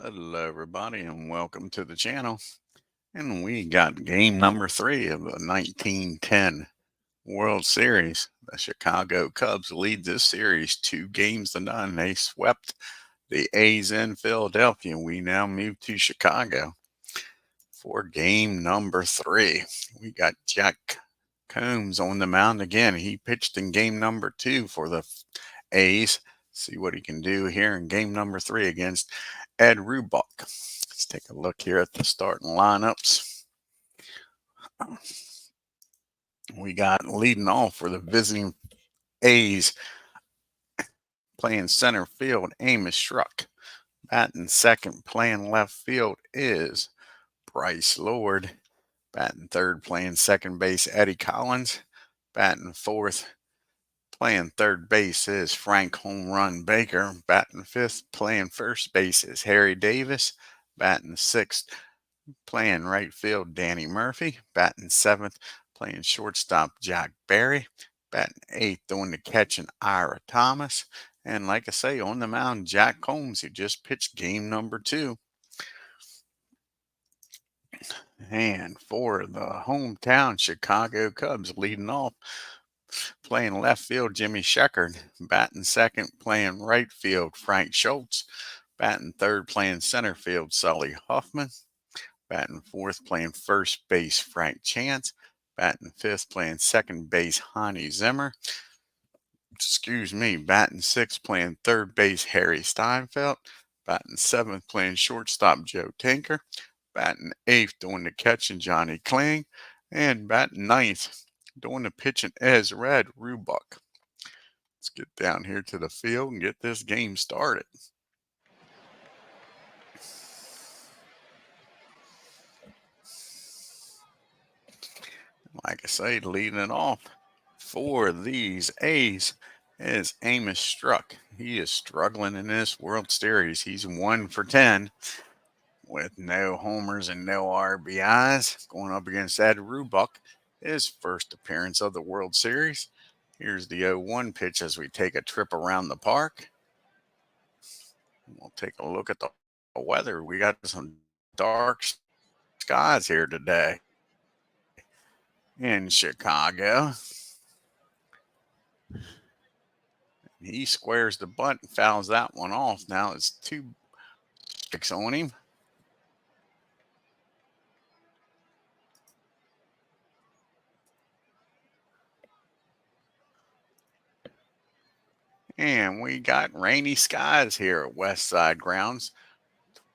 Hello, everybody, and welcome to the channel. And we got game number 3 of the 1910 World Series. The Chicago Cubs lead this series 2-0. They swept the A's in Philadelphia. We now move to Chicago for game number 3. We got Jack Combs on the mound again. He pitched in game number 2 for the A's. See what he can do here in game number 3 against Ed REULBACH. Let's take a look here at the starting lineups. We got leading off for the visiting A's, playing center field, Amos Struck. Batting second, playing left field is Bryce Lord. Batting third, playing second base, Eddie Collins. Batting fourth, playing third base is Frank Home Run Baker. Batting fifth, playing first base is Harry Davis. Batting sixth, playing right field, Danny Murphy. Batting seventh, playing shortstop, Jack Berry. Batting eighth, on the catching, Ira Thomas. And like I say, on the mound, Jack Combs, who just pitched game number 2. And for the hometown Chicago Cubs, leading off, playing left field, Jimmy Sheckard. Batting second, playing right field, Frank Schultz. Batting third, playing center field, Sully Hoffman. Batting fourth, playing first base, Frank Chance. Batting fifth, playing second base, Hani Zimmer. Batting sixth, playing third base, Harry Steinfeld. Batting seventh, playing shortstop, Joe Tinker. Batting eighth, doing the catching, Johnny Kling. And batting ninth, doing the pitching, Ed REULBACH. Let's get down here to the field and get this game started. Like I say, leading it off for these A's is Amos Struck. He is struggling in this World Series. He's 1 for 10 with no homers and no RBIs, going up against Ed REULBACH, his first appearance of the World Series. Here's the 0-1 pitch as we take a trip around the park. We'll take a look at the weather. We got some dark skies here today in Chicago. He squares the bunt and fouls that one off. Now it's 2 strikes on him. And we got rainy skies here at West Side Grounds.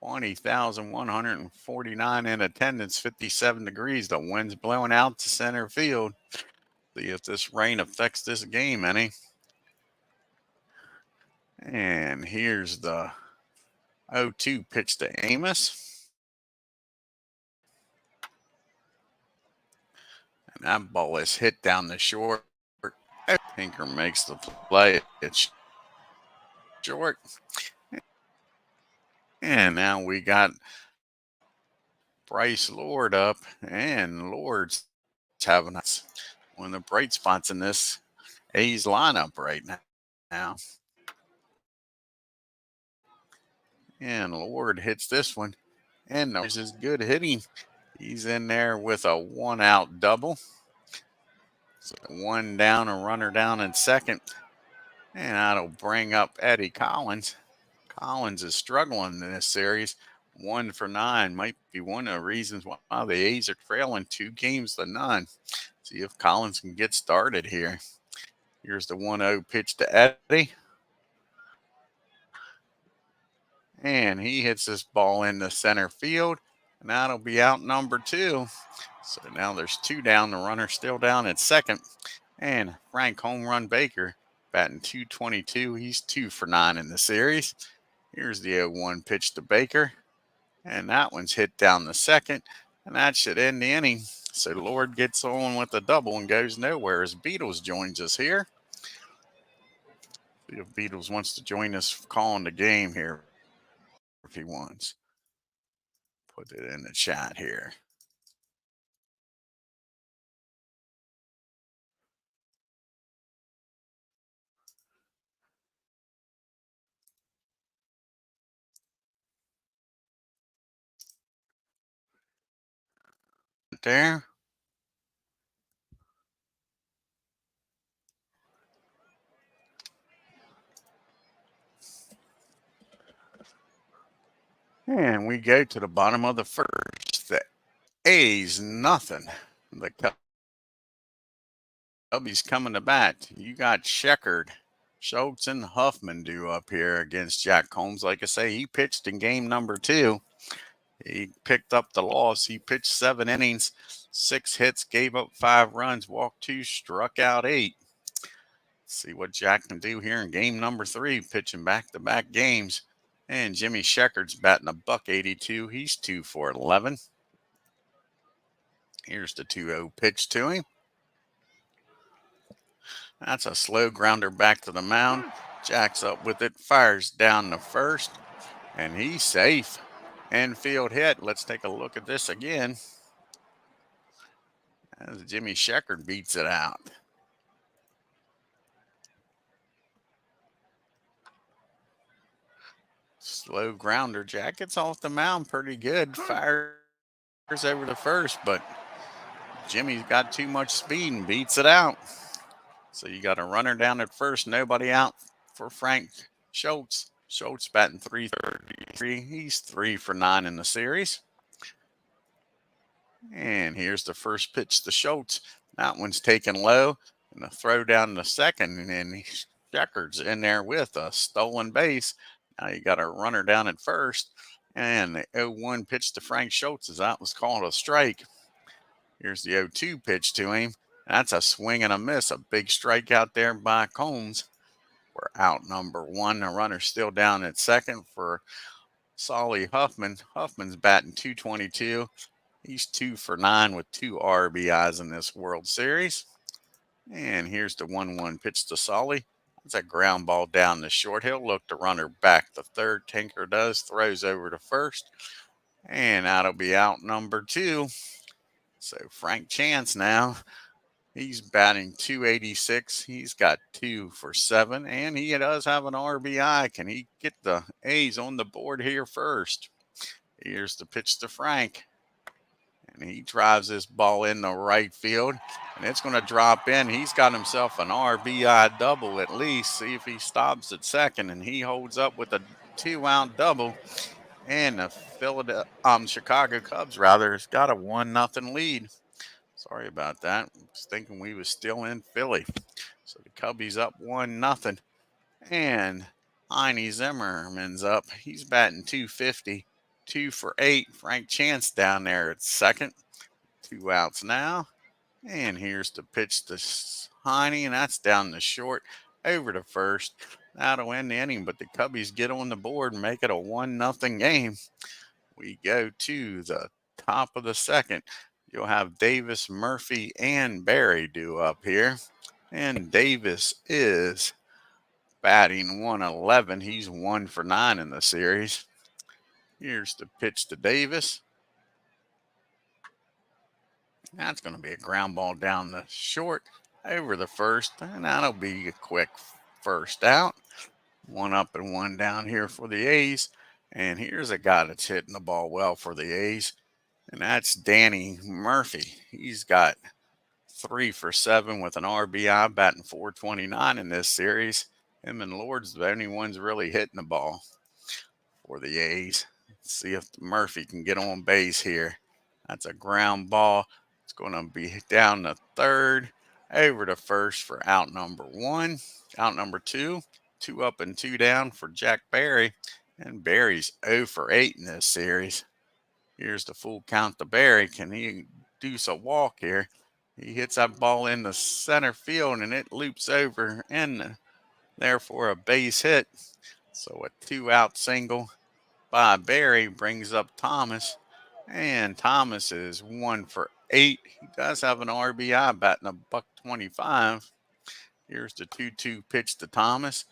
20,149 in attendance, 57 degrees. The wind's blowing out to center field. See if this rain affects this game any. And here's the 0-2 pitch to Amos. And that ball is hit down the short. Tinker makes the play. It's short. And now we got Bryce Lord up, and Lord's having one of the bright spots in this A's lineup right now. And Lord hits this one, and there's his good hitting. He's in there with a 1-out double. So 1 down, a runner down in second. And that'll bring up Eddie Collins. Collins is struggling in this series. 1 for 9 might be one of the reasons why the A's are trailing 2-0. See if Collins can get started here. Here's the 1-0 pitch to Eddie. And he hits this ball into center field. And that'll be out number 2. So now there's 2 down. The runner still down at second. And Frank Home Run Baker batting .222. He's 2 for 9 in the series. Here's the 0-1 pitch to Baker. And that one's hit down the second. And that should end the inning. So Lord gets on with the double and goes nowhere as Beatles joins us here. See if Beatles wants to join us calling the game here if he wants. Put it in the chat here. there. And we go to the bottom of the first. The A's nothing. The Cubbies coming to bat. You got Checkered, Schultz, and Huffman due up here against Jack Combs. Like I say, he pitched in game number 2. He picked up the loss. He pitched 7 innings, 6 hits, gave up 5 runs, walked 2, struck out 8. See what Jack can do here in game number 3, pitching back-to-back games. And Jimmy Checkered's batting $182. He's 2 for 11. Here's the 2-0 pitch to him. That's a slow grounder back to the mound. Jack's up with it, fires down the first, and he's safe. Infield hit. Let's take a look at this again. As Jimmy Checkered beats it out. Slow grounder. Jack gets off the mound pretty good. Fires over the first, but Jimmy's got too much speed and beats it out. So you got a runner down at first, nobody out for Frank Schultz. Schultz batting .333. He's 3 for 9 in the series. And here's the first pitch to Schultz. That one's taken low, and a throw down the second, and Checkered's in there with a stolen base. Now you got a runner down at first, and the 0-1 pitch to Frank Schultz, as that was called a strike. Here's the 0-2 pitch to him. That's a swing and a miss, a big strikeout there by Combs. We're out number 1. The runner's still down at second for Solly Huffman. Huffman's batting .222. He's 2 for 9 with 2 RBIs in this World Series. And here's the 1-1 pitch to Solly. That's a ground ball down the short. He'll look the runner back to third. Tinker does, throws over to first. And that'll be out number 2. So Frank Chance now. He's batting .286. He's got 2 for 7, and he does have an RBI. Can he get the A's on the board here first? Here's the pitch to Frank, and he drives this ball in the right field, and it's going to drop in. He's got himself an RBI double at least. See if he stops at second, and he holds up with a 2-out double. And the Chicago Cubs has got a 1-0 lead. Sorry about that. I was thinking we was still in Philly. So the Cubbies up 1-0. And Heine Zimmerman's up. He's batting .250. 2 for 8. Frank Chance down there at second. 2 outs now. And here's the pitch to Heine, and that's down the short over to first. That'll end the inning, but the Cubbies get on the board and make it a 1-0 game. We go to the top of the second. You'll have Davis, Murphy, and Barry due up here. And Davis is batting .111. He's 1 for 9 in the series. Here's the pitch to Davis. That's going to be a ground ball down the short over the first, and that'll be a quick first out. 1 up and 1 down here for the A's. And here's a guy that's hitting the ball well for the A's, and that's Danny Murphy. He's got 3 for 7 with an RBI, batting .429 in this series. Him and Lord's the only ones really hitting the ball for the A's. Let's see if Murphy can get on base here. That's a ground ball. It's going to be down the third, over to first for out number 1. Out number 2, 2 up and 2 down for Jack Barry. And Barry's 0 for 8 in this series. Here's the full count to Barry. Can he do a walk here? He hits that ball in the center field, and it loops over and there for a base hit. So a 2-out single by Barry brings up Thomas. And Thomas is 1 for 8. He does have an RBI, batting $125. Here's the 2-2 pitch to Thomas.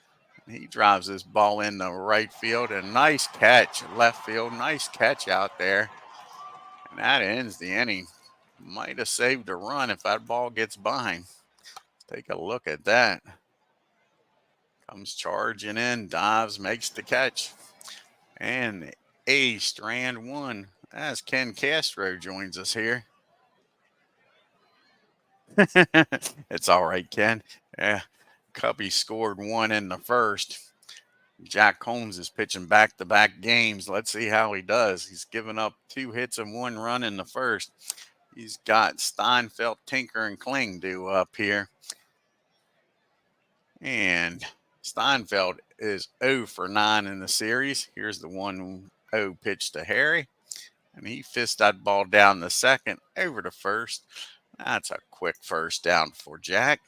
He drives this ball in the right field. A nice catch, left field. Nice catch out there. And that ends the inning. Might have saved a run if that ball gets behind. Take a look at that. Comes charging in, dives, makes the catch. And A strand 1 as Ken Castro joins us here. It's all right, Ken. Yeah, Cubby scored one in the first. Jack Combs is pitching back-to-back games. Let's see how he does. He's given up 2 hits and 1 run in the first. He's got Steinfeld, Tinker, and Kling due up here. And Steinfeld is 0 for 9 in the series. Here's the 1-0 pitch to Harry. And he fists that ball down the second over to first. That's a quick first down for Jack.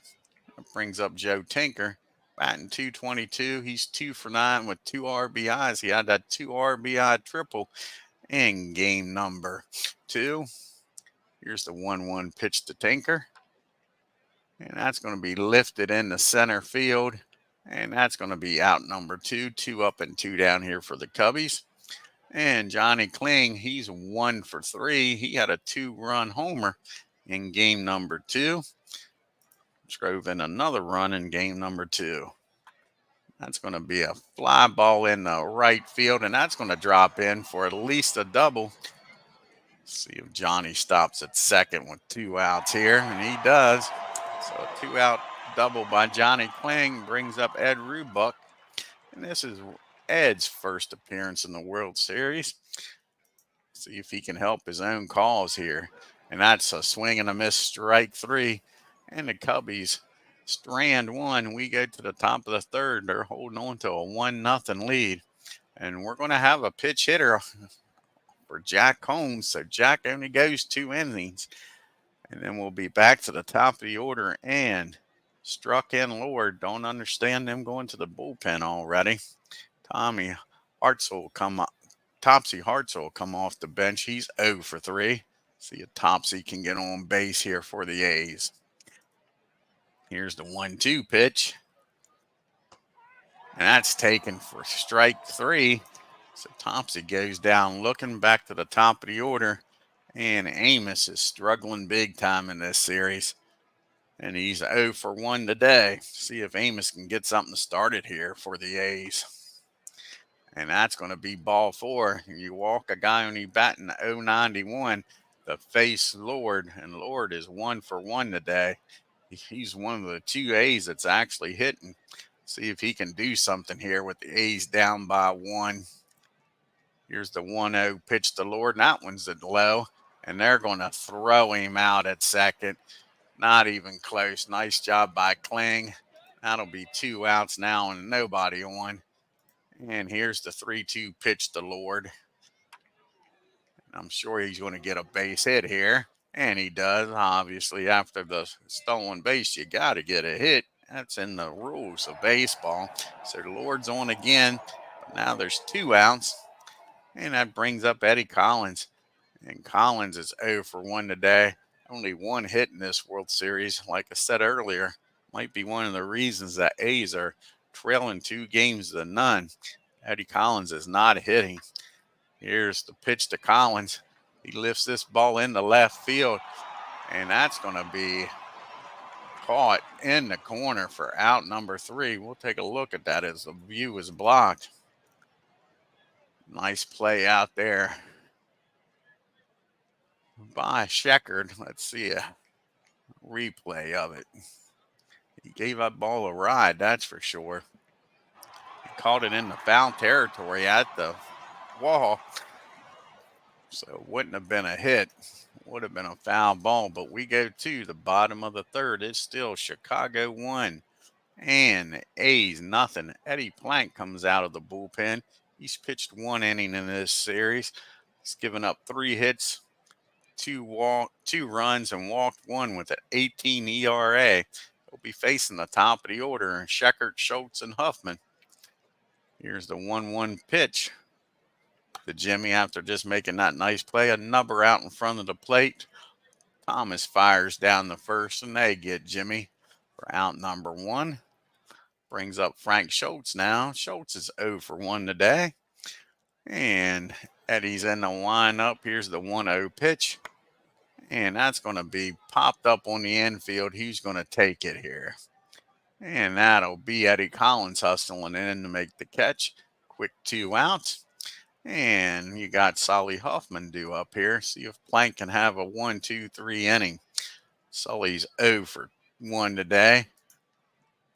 That brings up Joe Tinker. Batting .222. He's 2 for 9 with 2 RBIs. He had that 2 RBI triple in game number 2. Here's the 1-1 pitch to Tinker. And that's going to be lifted in the center field. And that's going to be out number 2. 2 up and 2 down here for the Cubbies. And Johnny Kling, he's 1 for 3. He had a 2-run homer in game number 2. Drove in another run in game number 2. That's going to be a fly ball in the right field, and that's going to drop in for at least a double. See if Johnny stops at second with 2 outs here, and he does. So a 2-out double by Johnny Kling brings up Ed REULBACH, and this is Ed's first appearance in the World Series. See if he can help his own cause here. And that's a swing and a miss, strike 3. And the Cubbies strand 1. We go to the top of the third. They're holding on to a 1-0 lead. And we're going to have a pitch hitter for Jack Combs. So Jack only goes 2 innings. And then we'll be back to the top of the order. And Struck and Lord, don't understand them going to the bullpen already. Topsy Hartzell will come off the bench. He's 0 for 3. See if Topsy can get on base here for the A's. Here's the 1-2 pitch. And that's taken for strike 3. So Topsy goes down looking back to the top of the order. And Amos is struggling big time in this series. And he's 0 for 1 today. See if Amos can get something started here for the A's. And that's going to be ball 4. You walk a guy only batting .091 to face Lord. And Lord is 1 for 1 today. He's one of the 2 A's that's actually hitting. See if he can do something here with the A's down by 1. Here's the 1-0 pitch to Lord. And that one's at low. And they're going to throw him out at second. Not even close. Nice job by Kling. That'll be 2 outs now and nobody on. And here's the 3-2 pitch to Lord. I'm sure he's going to get a base hit here. And he does. Obviously, after the stolen base, you got to get a hit. That's in the rules of baseball. So Lord's on again. But now there's 2 outs. And that brings up Eddie Collins. And Collins is 0 for 1 today. Only 1 hit in this World Series. Like I said earlier, might be one of the reasons that A's are trailing 2 games to none. Eddie Collins is not hitting. Here's the pitch to Collins. He lifts this ball into left field, and that's going to be caught in the corner for out number 3. We'll take a look at that as the view is blocked. Nice play out there by Sheckard. Let's see a replay of it. He gave that ball a ride, that's for sure. He caught it in the foul territory at the wall. So it wouldn't have been a hit. Would have been a foul ball. But we go to the bottom of the third. It's still Chicago 1 and A's nothing. Eddie Plank comes out of the bullpen. He's pitched 1 inning in this series. He's given up 3 hits, 2 runs, and walked 1 with an 18 ERA. He'll be facing the top of the order, Sheckard, Schultz, and Huffman. Here's the 1-1 pitch to Jimmy after just making that nice play. A number out in front of the plate. Thomas fires down the first, and they get Jimmy for out number 1. Brings up Frank Schultz now. Schultz is 0 for 1 today. And Eddie's in the windup. Here's the 1-0 pitch. And that's going to be popped up on the infield. He's going to take it here. And that'll be Eddie Collins hustling in to make the catch. Quick 2 outs. And you got Solly Huffman due up here. See if Plank can have a 1-2-3 inning. Sully's 0 for 1 today.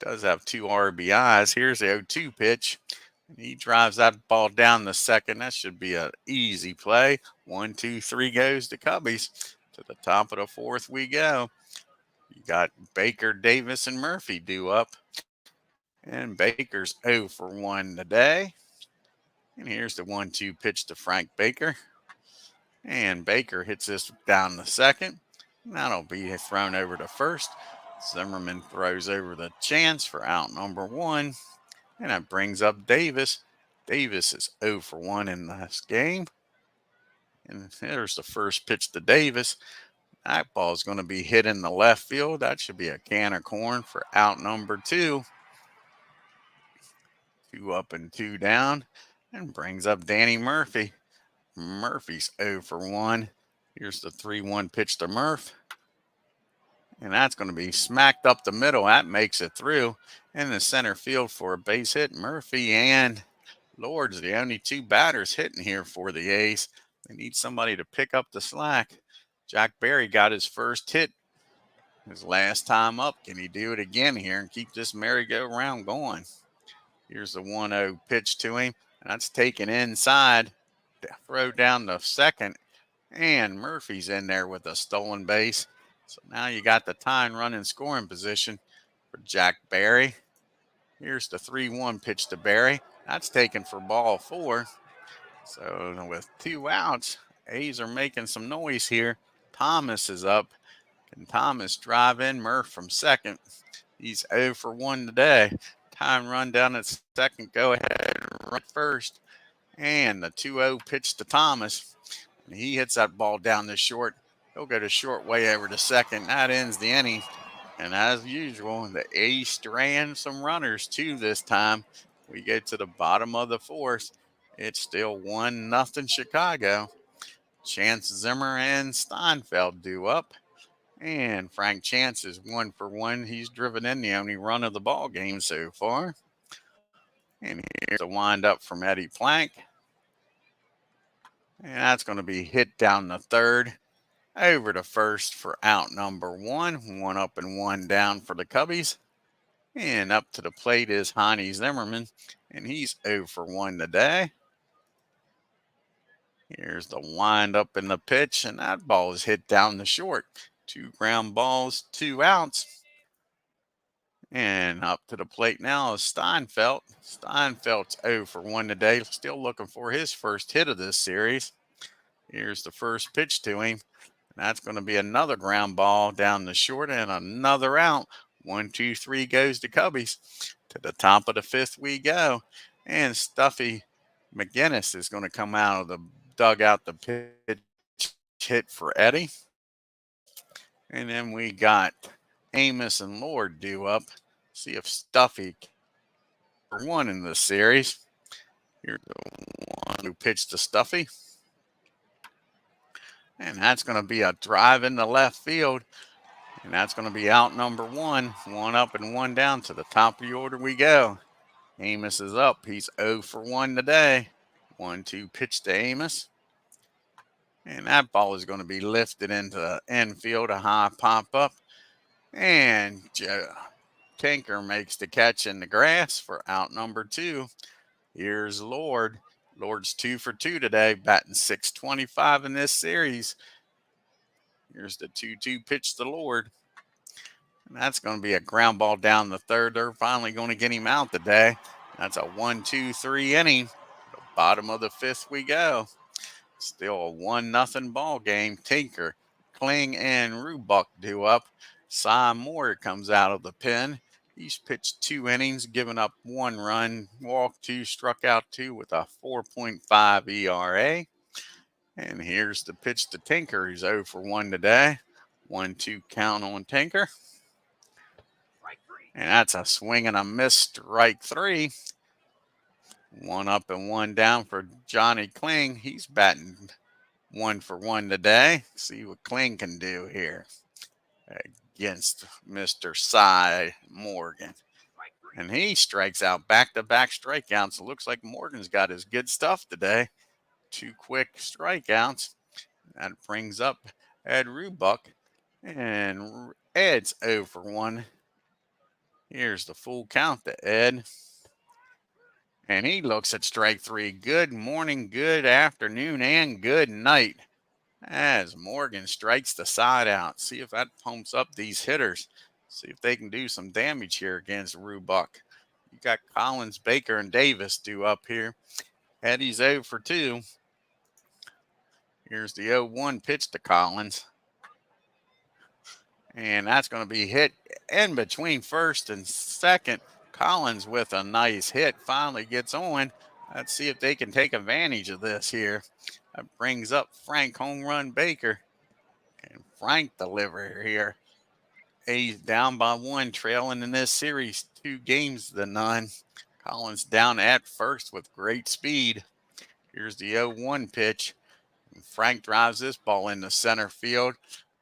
Does have 2 RBIs. Here's the 0-2 pitch. And he drives that ball down the second. That should be an easy play. 1, 2, 3 goes to Cubbies. To the top of the 4th we go. You got Baker, Davis, and Murphy due up. And Baker's 0 for 1 today. And here's the 1-2 pitch to Frank Baker. And Baker hits this down the second. That'll be thrown over to first. Zimmerman throws over the chance for out number 1. And that brings up Davis. Davis is 0 for 1 in this game. And there's the first pitch to Davis. That ball is going to be hit in the left field. That should be a can of corn for out number 2. 2 up and 2 down. And brings up Danny Murphy. Murphy's 0 for 1. Here's the 3-1 pitch to Murph. And that's going to be smacked up the middle. That makes it through. In the center field for a base hit. Murphy and Lord's the only 2 batters hitting here for the A's. They need somebody to pick up the slack. Jack Berry got his first hit his last time up. Can he do it again here and keep this merry-go-round going? Here's the 1-0 pitch to him. And that's taken inside. Throw down the second. And Murphy's in there with a stolen base. So now you got the tying run in scoring position for Jack Berry. Here's the 3-1 pitch to Berry. That's taken for ball 4. So with 2 outs, A's are making some noise here. Thomas is up. Can Thomas drive in Murph from second? He's 0 for 1 today. Tying run down at second. Go ahead and run first. And the 2-0 pitch to Thomas. And he hits that ball down the short. He'll go to short way over to second. That ends the inning. And as usual, the A's strand some runners too this time. We get to the bottom of the 4th. It's still 1-0 Chicago. Chance Zimmer and Steinfeld due up. And Frank Chance is 1 for 1. He's driven in the only run of the ball game so far. And here's a windup from Eddie Plank. And that's going to be hit down the 3rd. Over to first for out number 1. 1 up and 1 down for the Cubbies. And up to the plate is Honey Zimmerman. And he's 0 for 1 today. Here's the windup in the pitch. And that ball is hit down the short. 2 ground balls, 2 outs. And up to the plate now is Steinfeld. Steinfeld's 0 for 1 today. Still looking for his first hit of this series. Here's the first pitch to him. That's going to be another ground ball down the short and another out. 1, 2, 3 goes to Cubbies. To the top of the 5th we go. And Stuffy McGinnis is going to come out of the dugout. The pitch hit for Eddie. And then we got Amos and Lord due up. See if Stuffy for 1 in this series. Here's the 1 who pitched to Stuffy. And that's going to be a drive in the left field. And that's going to be out number 1. 1 up and 1 down. To the top of the order we go. Amos is up. He's 0 for 1 today. 1-2 pitch to Amos. And that ball is going to be lifted into the infield. A high pop up. And Joe Tinker makes the catch in the grass for out number 2. Here's Lord. Lord's 2 for 2 today, batting .625 in this series. Here's the 2-2 pitch to Lord. And that's going to be a ground ball down the 3rd. They're finally going to get him out today. That's a 1-2-3 inning. The bottom of the 5th we go. Still a 1-0 ball game. Tinker, Kling, and REULBACH due up. Cy Moore comes out of the pen. He's pitched 2 innings, given up 1 run, walked 2, struck out 2 with a 4.5 ERA. And here's the pitch to Tinker. He's 0 for 1 today. 1-2 count on Tinker. And that's a swing and a miss, strike 3. 1 up and 1 down for Johnny Kling. He's batting 1 for 1 today. See what Kling can do here against Mr. Cy Morgan. And he strikes out back-to-back strikeouts. It looks like Morgan's got his good stuff today. 2 quick strikeouts. That brings up Ed REULBACH. And Ed's 0 for 1. Here's the full count to Ed. And he looks at strike 3. Good morning, good afternoon, and good night. As Morgan strikes the side out. See if that pumps up these hitters. See if they can do some damage here against REULBACH. You got Collins, Baker, and Davis due up here. Eddie's 0 for 2. Here's the 0-1 pitch to Collins. And that's going to be hit in between first and second. Collins with a nice hit finally gets on. Let's see if they can take advantage of this here. That brings up Frank home run Baker. And Frank deliver here. A's down by 1, trailing in this series 2 games to none. Collins down at first with great speed. Here's the 0-1 pitch. And Frank drives this ball into center field,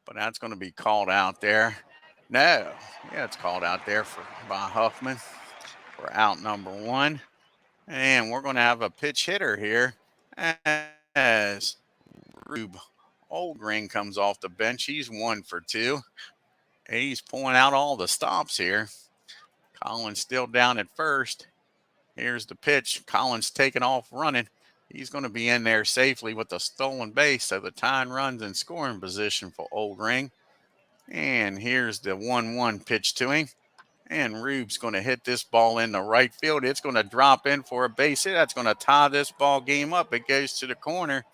but that's going to be called out there. No, yeah, it's called out there by Huffman for out number 1. And we're going to have a pitch hitter here as Rube Oldring comes off the bench. He's 1 for 2. He's pulling out all the stops here. Collins still down at first. Here's the pitch. Collins taking off running. He's going to be in there safely with a stolen base, so the tying runs in scoring position for Oldring. And here's the 1-1 pitch to him. And Rube's going to hit this ball into right field. It's going to drop in for a base hit. That's going to tie this ball game up. It goes to the corner.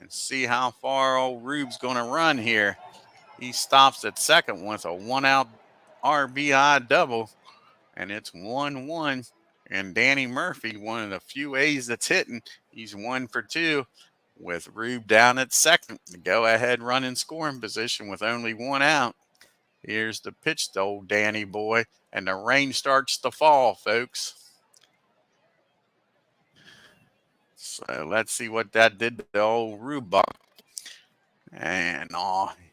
And see how far old Rube's going to run here. He stops at second with a 1-out RBI double. And it's 1-1. And Danny Murphy, one of the few A's that's hitting, he's 1 for 2 with Rube down at second. The go-ahead run in scoring position with only 1 out. Here's the pitch to old Danny boy, and the rain starts to fall, folks. So let's see what that did to old REULBACH. And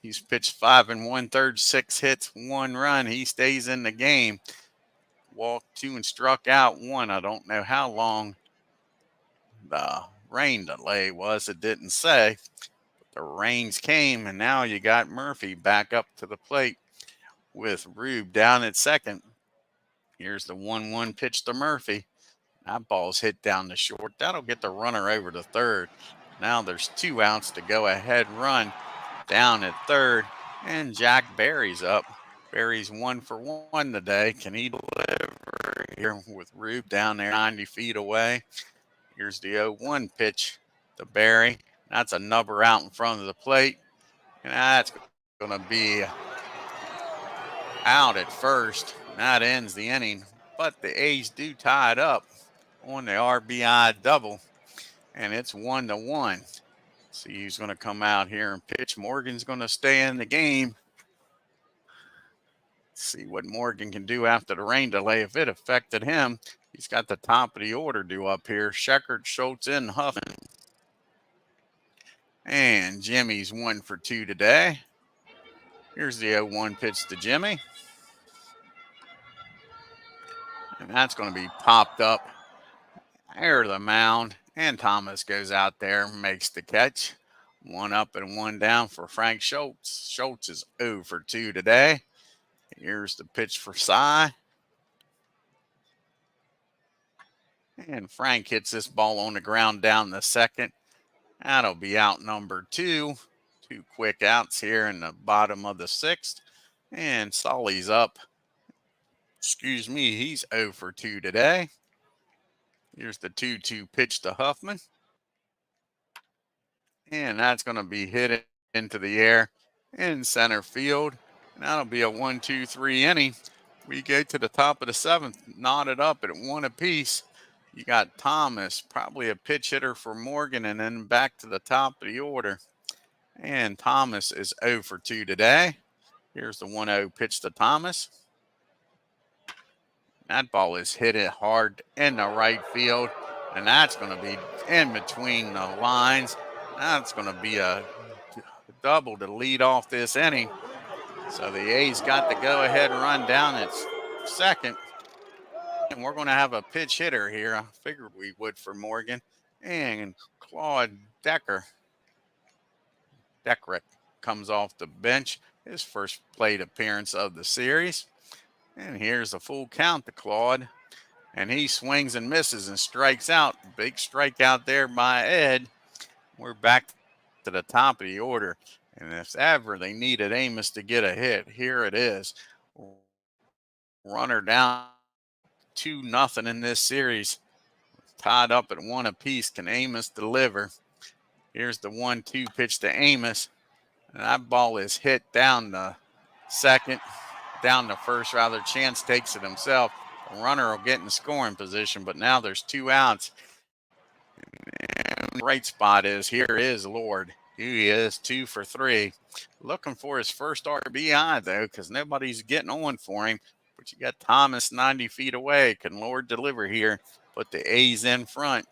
he's pitched 5 1/3, 6 hits, 1 run. He stays in the game. Walked 2 and struck out 1. I don't know how long the rain delay was. It didn't say. But the rains came, and now you got Murphy back up to the plate with Rube down at second. Here's the 1-1 pitch to Murphy. That ball's hit down the short. That'll get the runner over to third. Now there's 2 outs to go ahead run down at third. And Jack Berry's up. Berry's 1 for 1 today. Can he deliver here with Rube down there 90 feet away? Here's the 0-1 pitch to Berry. That's a number out in front of the plate. And that's going to be out at first. That ends the inning. But the A's do tie it up on the RBI double. And it's 1-1. See who's going to come out here and pitch. Morgan's going to stay in the game. See what Morgan can do after the rain delay. If it affected him, he's got the top of the order due up here. Sheckard, Schultz, and Huffman. And Jimmy's 1 for 2 today. Here's the 0-1 pitch to Jimmy. And that's going to be popped up near the mound. And Thomas goes out there and makes the catch. 1 up and 1 down for Frank Schultz. Schultz is 0 for 2 today. Here's the pitch for Cy. And Frank hits this ball on the ground down the second. That'll be out number 2. 2 quick outs here in the bottom of the 6th. And Sully's up. Excuse me, he's 0 for 2 today. Here's the 2-2 pitch to Huffman. And that's going to be hit into the air in center field. And that'll be a 1-2-3 inning. We go to the top of the 7th, knotted up at 1 apiece. You got Thomas, probably a pitch hitter for Morgan, and then back to the top of the order. And Thomas is 0 for 2 today. Here's the 1-0 pitch to Thomas. That ball is hit it hard in the right field, and that's going to be in between the lines. That's going to be a double to lead off this inning. So the A's got the go-ahead run down at second. And we're going to have a pitch hitter here. I figured we would for Morgan. And Claude Deckerick comes off the bench. his first plate appearance of the series. And here's a full count to Claude. And he swings and misses and strikes out. Big strikeout there by Ed. We're back to the top of the order. And if ever they needed Amos to get a hit, here it is. Runner down 2-0 in this series. Tied up at 1 apiece. Can Amos deliver? Here's the 1-2 pitch to Amos. And that ball is hit down the first rather. Chance takes it himself. The runner will get in scoring position, but now there's 2 outs. And the right spot here is Lord. He is 2 for 3. Looking for his first RBI, though, because nobody's getting on for him. But you got Thomas 90 feet away. Can Lord deliver here? Put the A's in front.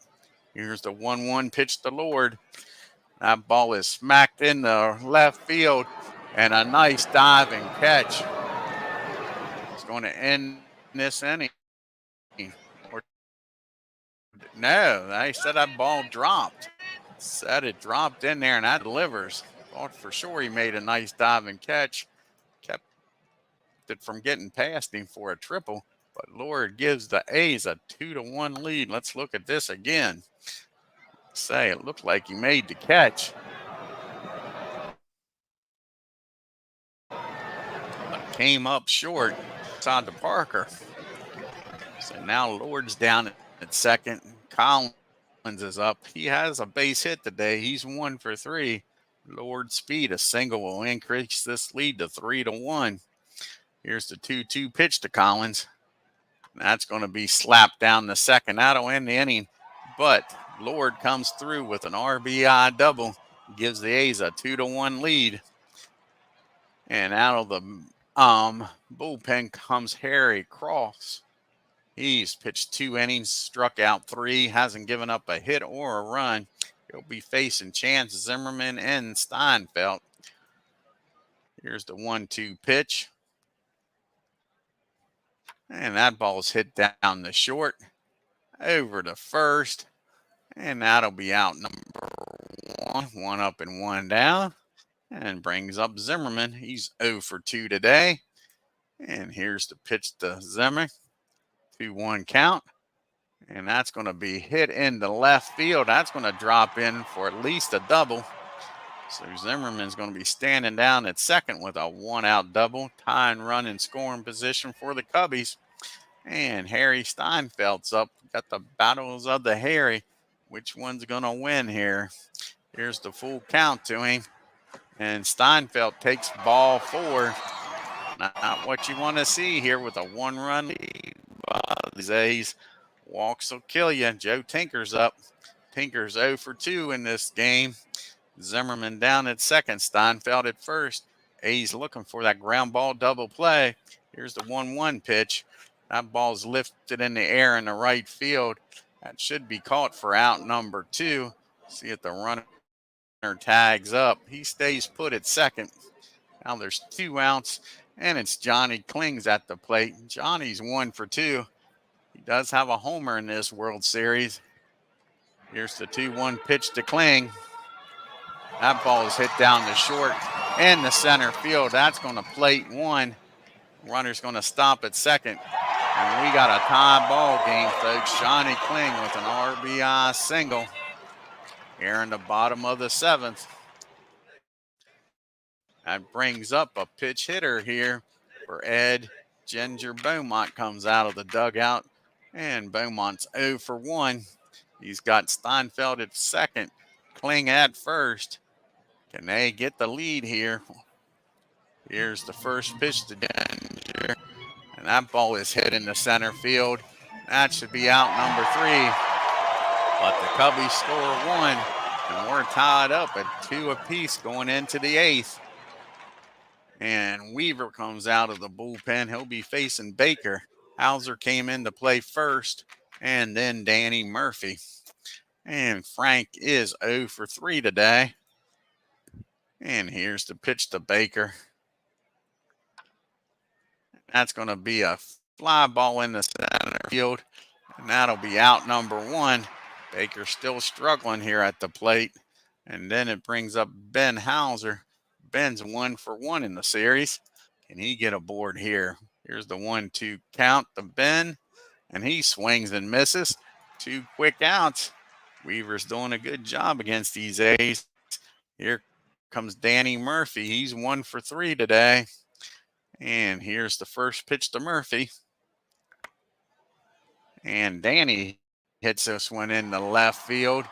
Here's the 1-1 pitch to Lord. That ball is smacked in the left field, and a nice diving catch. It's going to end this inning. No, they said that ball dropped. Said it dropped in there, and that delivers. Thought for sure he made a nice diving catch. Kept it from getting past him for a triple. But Lord gives the A's a 2-1 lead. Let's look at this again. Say it looked like he made the catch. But came up short inside to Parker. So now Lord's down at second. Collins is up. He has a base hit today. He's 1 for 3. Lord's speed, a single will increase this lead to 3-1. Here's the 2-2 pitch to Collins. That's going to be slapped down the second. That'll end the inning. But Lord comes through with an RBI double. Gives the A's a 2-1 lead. And out of the bullpen comes Harry Cross. He's pitched 2 innings, struck out 3, hasn't given up a hit or a run. He'll be facing Chance, Zimmerman, and Steinfeld. Here's the 1-2 pitch. And that ball's hit down the short, over to first. And that'll be out number 1. 1 up and 1 down. And brings up Zimmerman. He's 0 for 2 today. And here's the pitch to Zimmer. 2-1 count. And that's going to be hit into left field. That's going to drop in for at least a double. So Zimmerman's going to be standing down at second with a 1-out double. Tying run in scoring position for the Cubbies. And Harry Steinfeld's up. Got the battles of the Harry. Which one's going to win here? Here's the full count to him. And Steinfeld takes ball 4. Not what you want to see here with a 1-run lead. These A's walks will kill you. Joe Tinker's up. Tinker's 0 for 2 in this game. Zimmerman down at second. Steinfeld at first. A's looking for that ground ball double play. Here's the 1-1 pitch. That ball's lifted in the air in the right field. That should be caught for out number 2. See if the runner tags up. He stays put at second. Now there's 2 outs, and it's Johnny Klings at the plate. Johnny's 1 for 2. He does have a homer in this World Series. Here's the 2-1 pitch to Kling. That ball is hit down the short and the center field. That's going to plate 1. Runner's going to stop at second. And we got a tie ball game, folks. Johnny Kling with an RBI single here in the bottom of the 7th. That brings up a pitch hitter here for Ed. Ginger Beaumont comes out of the dugout. And Beaumont's 0 for 1. He's got Steinfeld at second. Kling at first. Can they get the lead here? Here's the first pitch to Ginger. And that ball is hit in the center field. That should be out number 3. But the Cubbies score 1. And we're tied up at 2 apiece going into the 8th. And Weaver comes out of the bullpen. He'll be facing Baker. Hauser came in to play first. And then Danny Murphy. And Frank is 0 for 3 today. And here's the pitch to Baker. That's going to be a fly ball in the center field. And that'll be out number 1. Baker's still struggling here at the plate. And then it brings up Ben Hauser. Ben's 1 for 1 in the series. Can he get aboard here? Here's the 1-2 count to Ben, and he swings and misses. 2 quick outs. Weaver's doing a good job against these A's. Here comes Danny Murphy. He's 1 for 3 today. And here's the first pitch to Murphy. And Danny hits this one in the left field.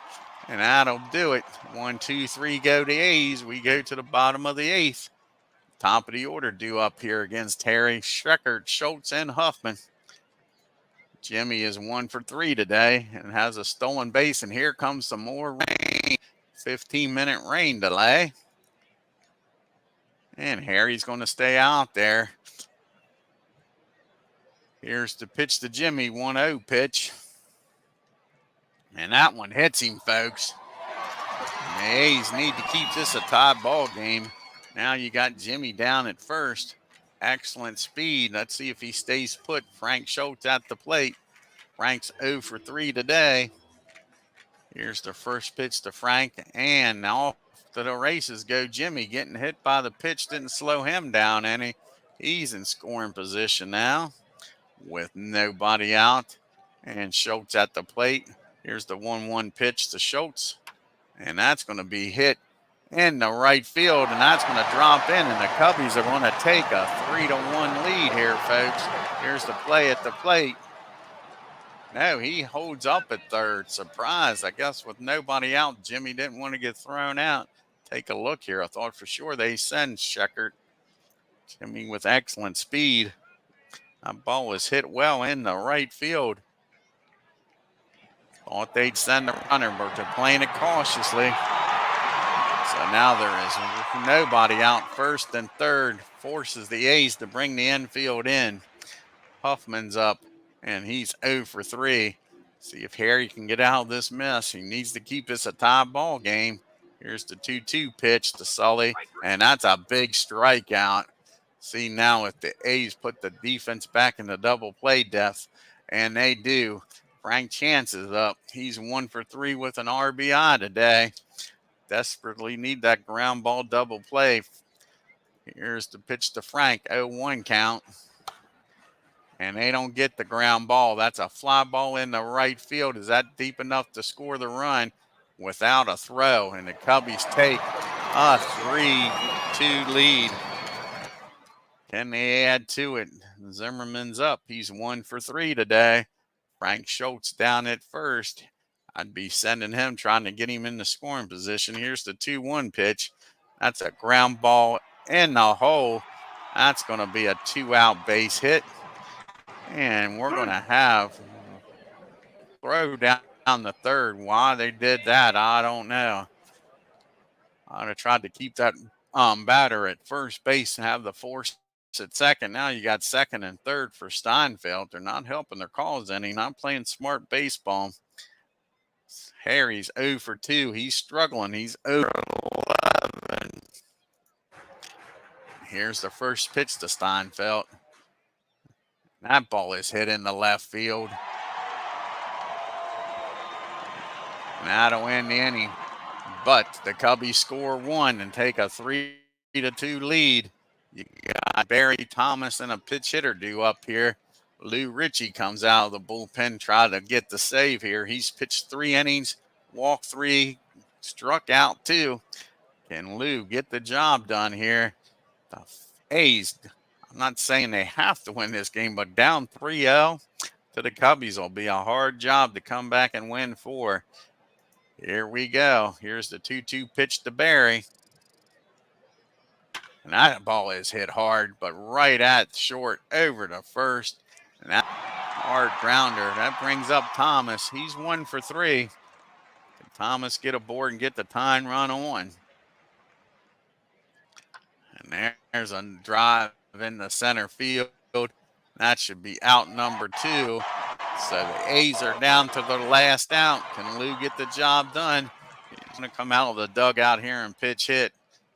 And that'll do it. 1, 2, 3 go to A's. We go to the bottom of the 8th. Top of the order due up here against Harry, Schreckert, Schultz, and Huffman. Jimmy is 1 for 3 today and has a stolen base. And here comes some more rain. 15-minute rain delay. And Harry's going to stay out there. Here's the pitch to Jimmy, 1-0 pitch. And that one hits him, folks. And the A's need to keep this a tie ball game. Now you got Jimmy down at first. Excellent speed. Let's see if he stays put. Frank Schultz at the plate. Frank's 0 for 3 today. Here's the first pitch to Frank. And now to the races go Jimmy. Getting hit by the pitch didn't slow him down any. He's in scoring position now with nobody out. And Schultz at the plate. Here's the 1-1 pitch to Schultz. And that's going to be hit in the right field. And that's going to drop in. And the Cubbies are going to take a 3-1 lead here, folks. Here's the play at the plate. No, he holds up at third. Surprise. I guess with nobody out, Jimmy didn't want to get thrown out. Take a look here. I thought for sure they send Schreckert. Jimmy with excellent speed. That ball was hit well in the right field. Thought they'd send the runner, but they're playing it cautiously. So now there is nobody out first and third. Forces the A's to bring the infield in. Huffman's up, and he's 0 for 3. See if Harry can get out of this mess. He needs to keep this a tie ball game. Here's the 2-2 pitch to Sully, and that's a big strikeout. See now if the A's put the defense back in the double play depth, and they do. Frank Chance is up. He's 1 for 3 with an RBI today. Desperately need that ground ball double play. Here's the pitch to Frank, 0-1 count. And they don't get the ground ball. That's a fly ball in the right field. Is that deep enough to score the run without a throw? And the Cubbies take a 3-2 lead. Can they add to it? Zimmerman's up. He's 1 for 3 today. Frank Schultz down at first. I'd be sending him, trying to get him in the scoring position. Here's the 2-1 pitch. That's a ground ball in the hole. That's going to be a 2-out base hit. And we're going to have throw down the third. Why they did that, I don't know. I'd have tried to keep that batter at first base and have the force at second. Now you got second and third for Steinfeld. They're not helping their cause any, not playing smart baseball. Harry's 0 for 2. He's struggling. He's 0 for 11. Here's the first pitch to Steinfeld. That ball is hit in the left field. Now to win the inning. But the Cubbies score 1 and take a 3-2 lead. You got Barry Thomas and a pitch hitter due up here. Lou Ritchie comes out of the bullpen, try to get the save here. He's pitched 3 innings, walked 3, struck out 2. Can Lou get the job done here? The A's, I'm not saying they have to win this game, but down 3-0 to the Cubbies will be a hard job to come back and win 4. Here we go. Here's the 2-2 pitch to Barry. And that ball is hit hard, but right at short over to first. And that hard grounder. That brings up Thomas. He's 1 for 3. Can Thomas get aboard and get the tying run on? And there's a drive in the center field. That should be out number 2. So the A's are down to their last out. Can Lou get the job done? He's going to come out of the dugout here and pitch hit.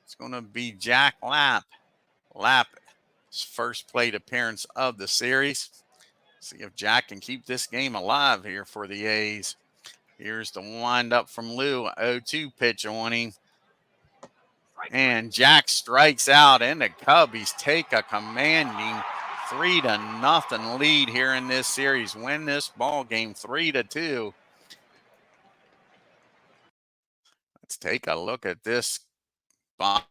It's going to be Jack Lapp. Lapp's first plate appearance of the series. See if Jack can keep this game alive here for the A's. Here's the windup from Lou. 0-2 pitch on him. And Jack strikes out, and the Cubbies take a commanding 3-0 lead here in this series. Win this ball game 3-2. Let's take a look at this box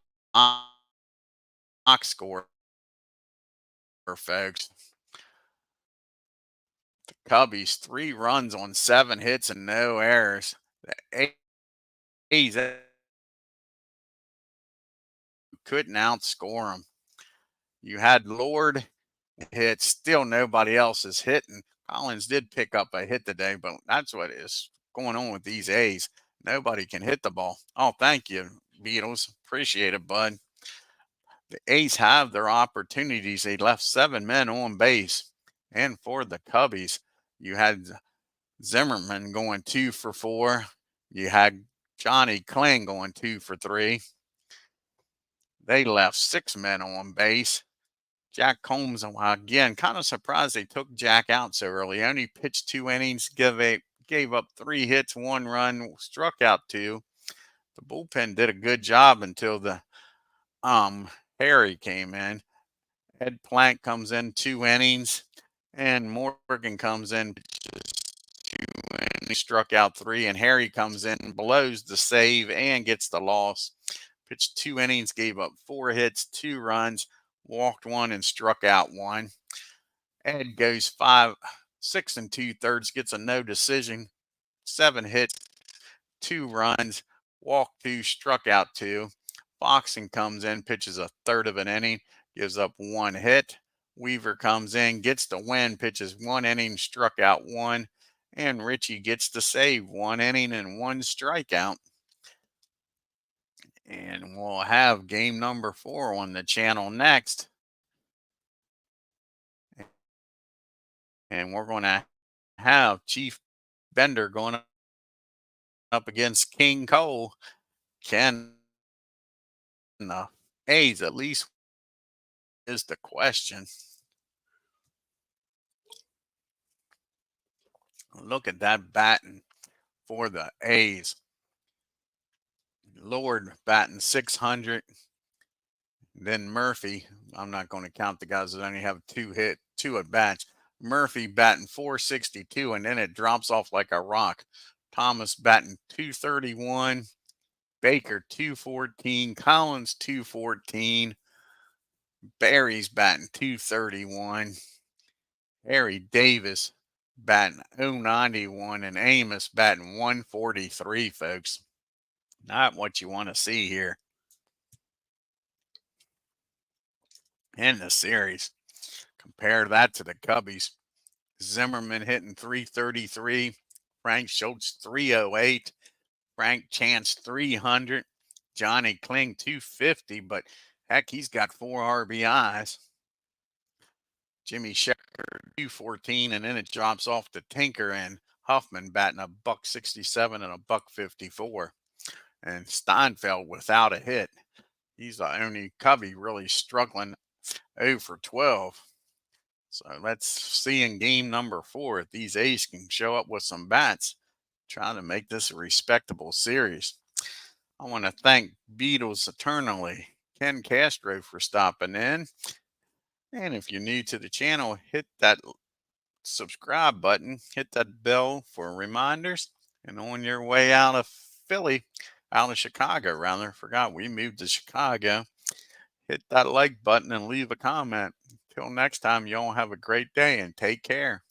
score, folks. The Cubbies 3 runs on 7 hits and no errors. The A's couldn't outscore them. You had Lord hit, still nobody else is hitting. Collins did pick up a hit today, but that's what is going on with these A's. Nobody can hit the ball. Oh, thank you, Beatles. Appreciate it, bud. The A's have their opportunities. They left 7 men on base. And for the Cubbies, you had Zimmerman going 2 for 4. You had Johnny Kling going 2 for 3. They left 6 men on base. Jack COOMBS, again, kind of surprised they took Jack out so early. Only pitched 2 innings, gave up 3 hits, 1 run, struck out 2. The bullpen did a good job until the Harry came in. Ed Plank comes in 2 innings, and Morgan comes in, pitches 2 innings, struck out 3, and Harry comes in, blows the save, and gets the loss. Pitched 2 innings, gave up 4 hits, 2 runs, walked 1, and struck out 1. Ed goes 6 2/3, gets a no decision, 7 hits, 2 runs, walked 2, struck out 2. Foxen comes in, pitches a third of an inning, gives up 1 hit. Weaver comes in, gets the win, pitches 1 inning, struck out 1. And Richie gets the save, 1 inning and 1 strikeout. And we'll have game number 4 on the channel next. And we're going to have Chief Bender going up against King Cole. Can the A's at least is the question. Look at that batting for the A's. Lord batting 600. Then Murphy, I'm not going to count the guys that only have 2 at bats. Murphy batting 462, and then it drops off like a rock. Thomas batting 231. Baker 214. Collins 214. Barry's batting 231. Harry Davis batting 091, and Amos batting 143, folks. Not what you want to see here in the series. Compare that to the Cubbies. Zimmerman hitting 333. Frank Schultz 308. Frank Chance 300. Johnny Kling 250, but heck, he's got 4 RBIs. Jimmy Shecker 214, and then it drops off to Tinker and Huffman batting a $167 and a $154. And Steinfeld without a hit. He's the only Cubby really struggling 0 for 12. So let's see in game number 4 if these A's can show up with some bats, trying to make this a respectable series. I want to thank Beatles eternally, Ken Castro, for stopping in. And if you're new to the channel, hit that subscribe button, hit that bell for reminders. And on your way out of Chicago, rather, forgot we moved to Chicago. Hit that like button and leave a comment. Till next time, y'all have a great day and take care.